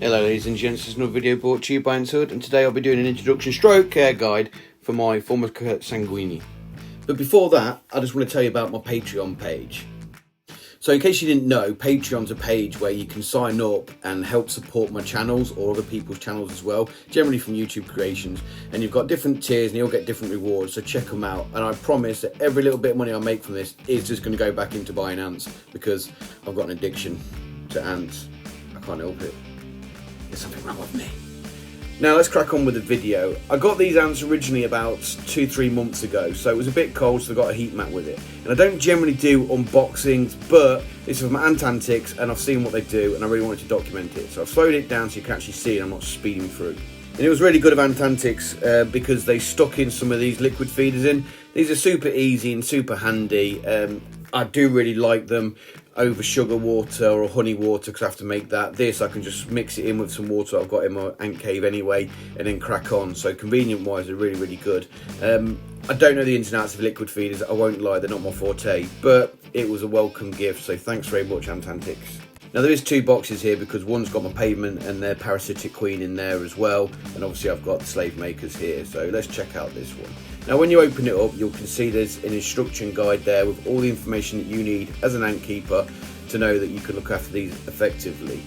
Hello ladies and gents, this is another video brought to you by Untitled, and today I'll be doing an introduction stroke care guide for my Formica Sanguinea. But before that, I just want to tell you about my Patreon page. So in case you didn't know, Patreon's a page where you can sign up and help support my channels or other people's channels as well, generally from YouTube creations. And you've got different tiers and you'll get different rewards, so check them out. And I promise that every little bit of money I make from this is just going to go back into buying ants, because I've got an addiction to ants. I can't help it. There's something wrong with me. Now let's crack on with the video. I got these ants originally about 2-3 months ago, so it was a bit cold, so I got a heat mat with it. And I don't generally do unboxings, but this is my ant antics and I've seen what they do and I really wanted to document it. So I've slowed it down so you can actually see it, I'm not speeding through. And it was really good of ant antics because they stuck in some of these liquid feeders in. These are super easy and super handy. I do really like them over sugar water or honey water, because I have to make that. This I can just mix it in with some water I've got in my ant cave anyway and then crack on. So convenient wise they're really, really good. I don't know the ins and outs of liquid feeders, I won't lie, they're not my forte, but it was a welcome gift, so thanks very much Ant Antics. Now there is 2 boxes here because one's got my pavement and their parasitic queen in there as well, and obviously I've got the slave makers here, so let's check out this one. Now when you open it up, you can see there's an instruction guide there with all the information that you need as an ant keeper to know that you can look after these effectively.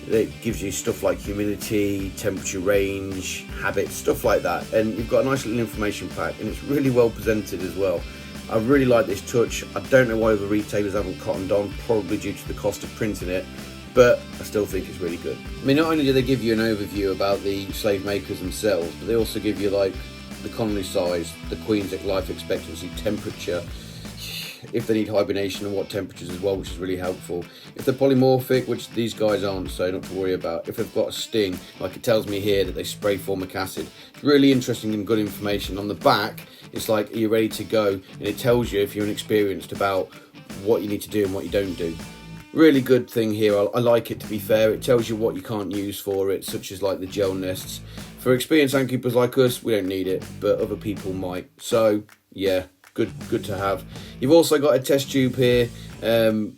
It gives you stuff like humidity, temperature range, habits, stuff like that, and you've got a nice little information pack, and it's really well presented as well. I really like this touch. I don't know why other retailers haven't cottoned on, probably due to the cost of printing it, but I still think it's really good. I mean, not only do they give you an overview about the slave makers themselves, but they also give you like the colony size, the queen's life expectancy, temperature, if they need hibernation and what temperatures as well, which is really helpful. If they're polymorphic, which these guys aren't, so not to worry about. If they've got a sting, like it tells me here that they spray formic acid. It's really interesting and good information. On the back, it's like, are you ready to go? And it tells you, if you're inexperienced, about what you need to do and what you don't do. Really good thing here. I like it, to be fair. It tells you what you can't use for it, such as like the gel nests. For experienced ant keepers like us, we don't need it, but other people might. So yeah, good to have. You've also got a test tube here in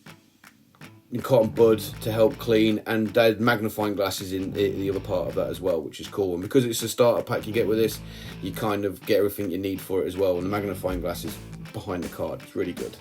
cotton bud to help clean, and there's magnifying glasses in the other part of that as well, which is cool. And because it's a starter pack you get with this, you kind of get everything you need for it as well, and the magnifying glass is behind the card. It's really good.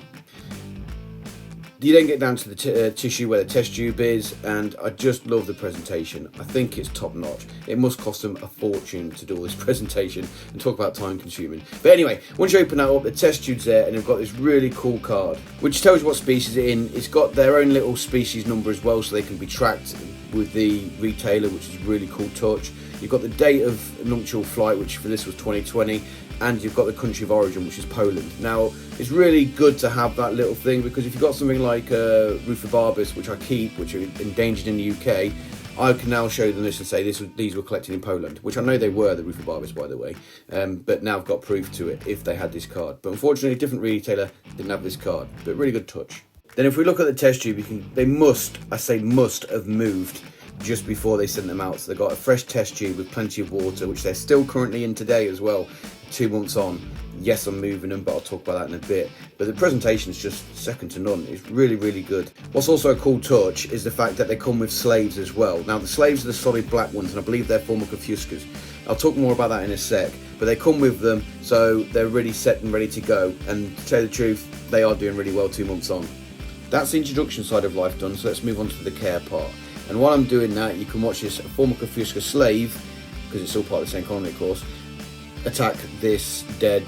You then get down to the tissue where the test tube is, and I just love the presentation. I think it's top notch. It must cost them a fortune to do all this presentation, and talk about time consuming. But anyway, once you open that up, the test tube's there, and they've got this really cool card which tells you what species it's in. It's got their own little species number as well, so they can be tracked with the retailer, which is a really cool touch. You've got the date of nuptial flight, which for this was 2020, and you've got the country of origin, which is Poland. Now, it's really good to have that little thing, because if you've got something like Rufibarbus, which I keep, which are endangered in the UK, I can now show them this and say these were collected in Poland, which I know they were, the Rufibarbus, by the way, but now I've got proof to it if they had this card. But unfortunately, a different retailer didn't have this card, but really good touch. Then if we look at the test tube, they must have moved just before they sent them out. So they've got a fresh test tube with plenty of water, which they're still currently in today as well, 2 months on. Yes, I'm moving them, but I'll talk about that in a bit. But the presentation is just second to none. It's really, really good. What's also a cool touch is the fact that they come with slaves as well. Now, the slaves are the solid black ones, and I believe they're Formica fuscas. I'll talk more about that in a sec, but they come with them, so they're really set and ready to go. And to tell you the truth, they are doing really well 2 months on. That's the introduction side of life done, so let's move on to the care part. And while I'm doing that, you can watch this Formica fusca slave, because it's all part of the same colony, of course, attack this dead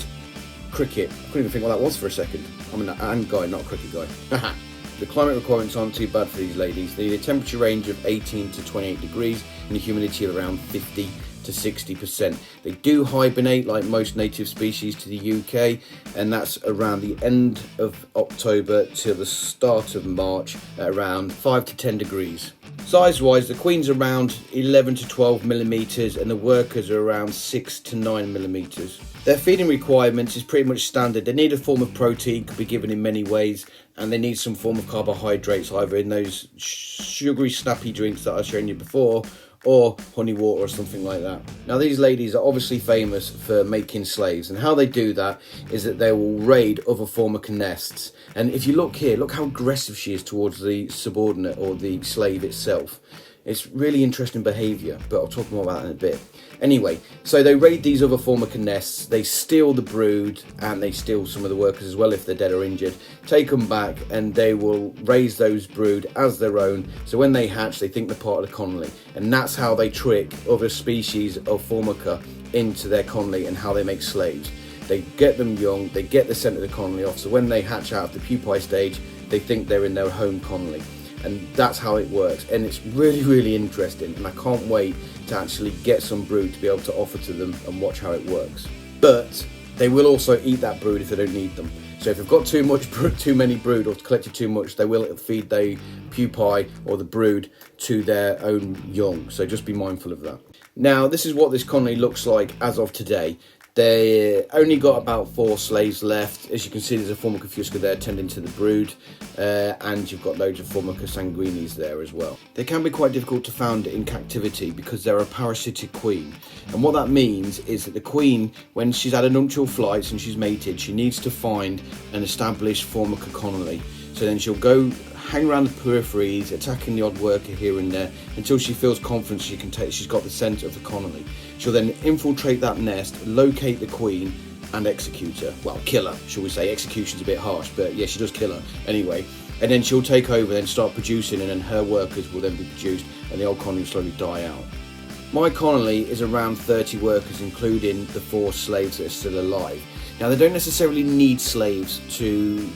cricket. I couldn't even think what that was for a second. I'm an ant guy, not a cricket guy. The climate requirements aren't too bad for these ladies. They need a temperature range of 18 to 28 degrees and a humidity of around 50 to 60%. They do hibernate like most native species to the UK, and that's around the end of October till the start of March at around 5 to 10 degrees. Size wise, the queen's around 11 to 12 millimeters and the workers are around 6 to 9 millimeters. Their feeding requirements is pretty much standard. They need a form of protein, could be given in many ways, and they need some form of carbohydrates, either in those sugary snappy drinks that I've shown you before, or honey water or something like that. Now, these ladies are obviously famous for making slaves, and how they do that is that they will raid other Formica nests. And if you look here, look how aggressive she is towards the subordinate or the slave itself. It's really interesting behaviour, but I'll talk more about that in a bit. Anyway, so they raid these other Formica nests, they steal the brood, and they steal some of the workers as well if they're dead or injured, take them back, and they will raise those brood as their own, so when they hatch they think they're part of the colony, and that's how they trick other species of Formica into their colony and how they make slaves. They get them young, they get the centre of the colony off, so when they hatch out of the pupae stage, they think they're in their home colony. And that's how it works, and it's really, really interesting, and I can't wait to actually get some brood to be able to offer to them and watch how it works. But they will also eat that brood if they don't need them. So if they've got too many brood or collected too much, they will feed the pupae or the brood to their own young, so just be mindful of that. Now, this is what this colony looks like as of today. They only got about 4 slaves left. As you can see, there's a Formica fusca there tending to the brood, and you've got loads of Formica sanguineas there as well. They can be quite difficult to find in captivity because they're a parasitic queen. And what that means is that the queen, when she's had a nuptial flights and she's mated, she needs to find an established Formica colony. So then she'll go hang around the peripheries, attacking the odd worker here and there, until she feels confident she's got the centre of the colony. She'll then infiltrate that nest, locate the queen, and execute her. Well, kill her, shall we say. Execution's a bit harsh, but yeah, she does kill her anyway. And then she'll take over, then start producing, and then her workers will then be produced, and the old colony will slowly die out. My colony is around 30 workers, including the 4 slaves that are still alive. Now, they don't necessarily need slaves to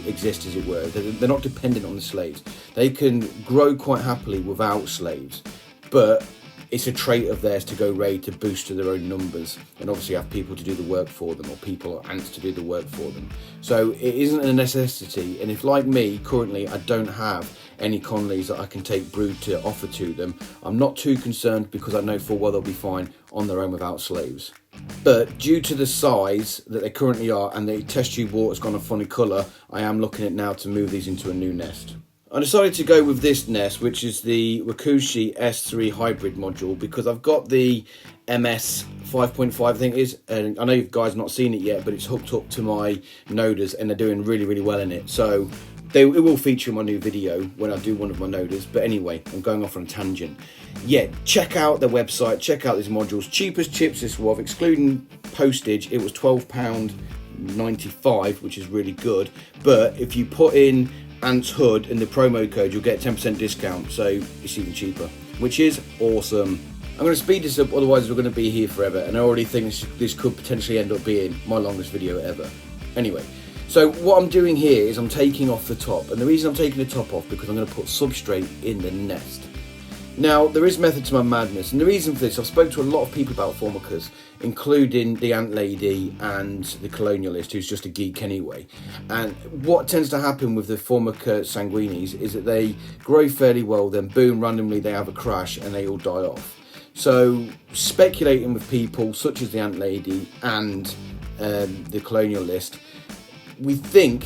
exist, as it were. They're not dependent on the slaves. They can grow quite happily without slaves, but it's a trait of theirs to go raid to boost to their own numbers, and obviously have people to do the work for them, or people or ants to do the work for them. So it isn't a necessity, and if, like me, currently I don't have any colonies that I can take brood to offer to them, I'm not too concerned because I know full well they'll be fine on their own without slaves. But due to the size that they currently are and the test tube water's gone a funny colour, I am looking at now to move these into a new nest. I decided to go with this nest, which is the Wakushi S3 hybrid module, because I've got the MS 5.5 I think it is, and I know you guys have not seen it yet, but it's hooked up to my noders and they're doing really, really well in it. So it will feature in my new video when I do one of my noders. But anyway, I'm going off on a tangent. Yeah, check out the website, check out these modules. Cheap as chips this was, excluding postage, it was £12.95, which is really good. But if you put in Ant's Hood in the promo code, you'll get a 10% discount, so it's even cheaper, which is awesome. I'm going to speed this up, otherwise we're going to be here forever, and I already think this could potentially end up being my longest video ever. Anyway, so what I'm doing here is I'm taking off the top, and the reason I'm taking the top off because I'm going to put substrate in the nest. Now, there is method to my madness, and the reason for this, I've spoken to a lot of people about Formicas, including the ant lady and the colonialist, who's just a geek anyway. And what tends to happen with the Formica sanguineas is that they grow fairly well, then boom, randomly they have a crash and they all die off. So speculating with people such as the ant lady and the colonialist, they think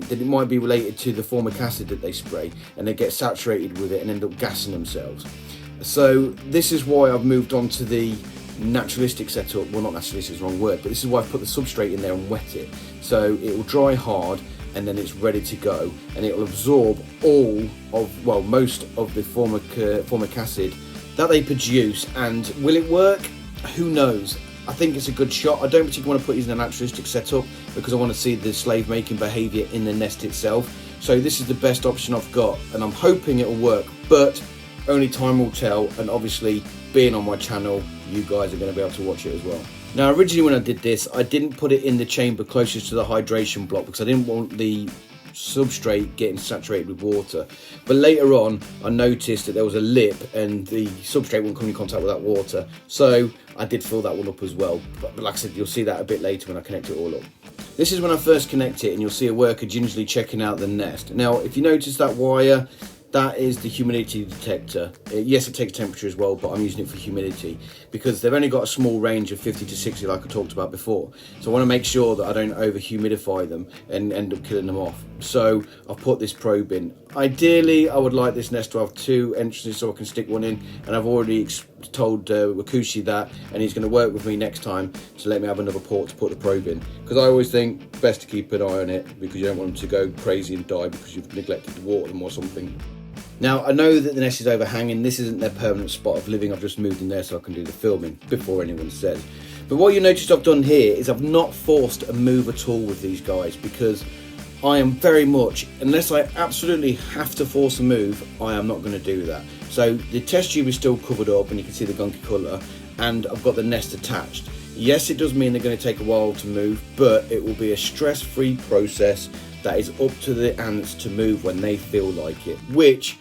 that it might be related to the formic acid that they spray, and they get saturated with it and end up gassing themselves. So this is why I've moved on to the naturalistic setup. Well, not naturalistic is the wrong word, but this is why I've put the substrate in there and wet it. So it will dry hard and then it's ready to go, and it will absorb most of the formic acid that they produce. And will it work? Who knows? I think it's a good shot. I don't particularly want to put these in a naturalistic setup because I want to see the slave making behaviour in the nest itself. So this is the best option I've got, and I'm hoping it will work, but only time will tell. And obviously, being on my channel, you guys are going to be able to watch it as well. Now, originally when I did this, I didn't put it in the chamber closest to the hydration block because I didn't want the substrate getting saturated with water. But later on, I noticed that there was a lip and the substrate wouldn't come in contact with that water, so I did fill that one up as well. But like I said, you'll see that a bit later when I connect it all up. This is when I first connect it, and you'll see a worker gingerly checking out the nest. Now, if you notice that wire, that is the humidity detector. Yes, it takes temperature as well, but I'm using it for humidity because they've only got a small range of 50 to 60 like I talked about before. So I want to make sure that I don't over humidify them and end up killing them off. So I've put this probe in. Ideally, I would like this nest to have 2 entrances so I can stick one in, and I've already told Wakushi that, and he's going to work with me next time to let me have another port to put the probe in, because I always think best to keep an eye on it because you don't want them to go crazy and die because you've neglected to water them or something. Now, I know that the nest is overhanging. This isn't their permanent spot of living. I've just moved in there so I can do the filming before anyone says. But what you notice I've done here is I've not forced a move at all with these guys, because I am very much, unless I absolutely have to force a move, I am not going to do that. So the test tube is still covered up and you can see the gunky colour, and I've got the nest attached. Yes, it does mean they're going to take a while to move, but it will be a stress-free process that is up to the ants to move when they feel like it, which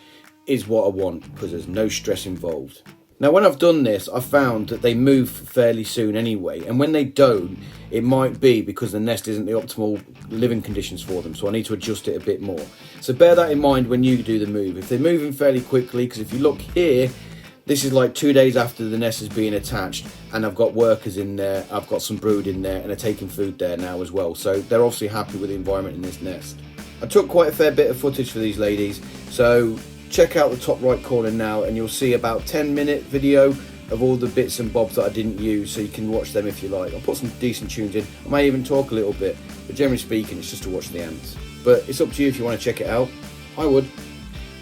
is what I want, because there's no stress involved. Now, when I've done this, I've found that they move fairly soon anyway, and when they don't, it might be because the nest isn't the optimal living conditions for them, so I need to adjust it a bit more. So bear that in mind when you do the move. If they're moving fairly quickly, because if you look here, this is like 2 days after the nest has been attached, and I've got workers in there, I've got some brood in there, and they're taking food there now as well, so they're obviously happy with the environment in this nest. I took quite a fair bit of footage for these ladies, so check out the top right corner now and you'll see about 10-minute video of all the bits and bobs that I didn't use, so you can watch them if you like. I'll put some decent tunes in. I may even talk a little bit, but generally speaking it's just to watch the ants. But it's up to you if you want to check it out. I would.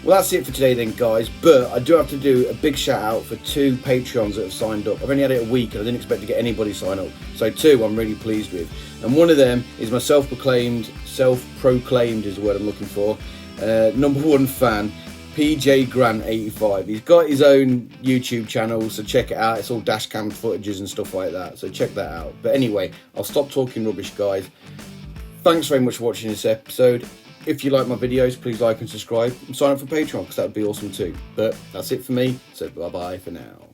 Well, that's it for today then, guys, but I do have to do a big shout out for 2 Patreons that have signed up. I've only had it a week and I didn't expect to get anybody sign up, so 2 I'm really pleased with. And one of them is my self-proclaimed is the word I'm looking for, #1 fan, PJ Grant 85. He's got his own YouTube channel, so check it out. It's all dash cam footages and stuff like that, so check that out. But anyway, I'll stop talking rubbish, guys. Thanks very much for watching this episode. If you like my videos, please like and subscribe and sign up for Patreon, because that would be awesome too. But that's it for me, so bye bye for now.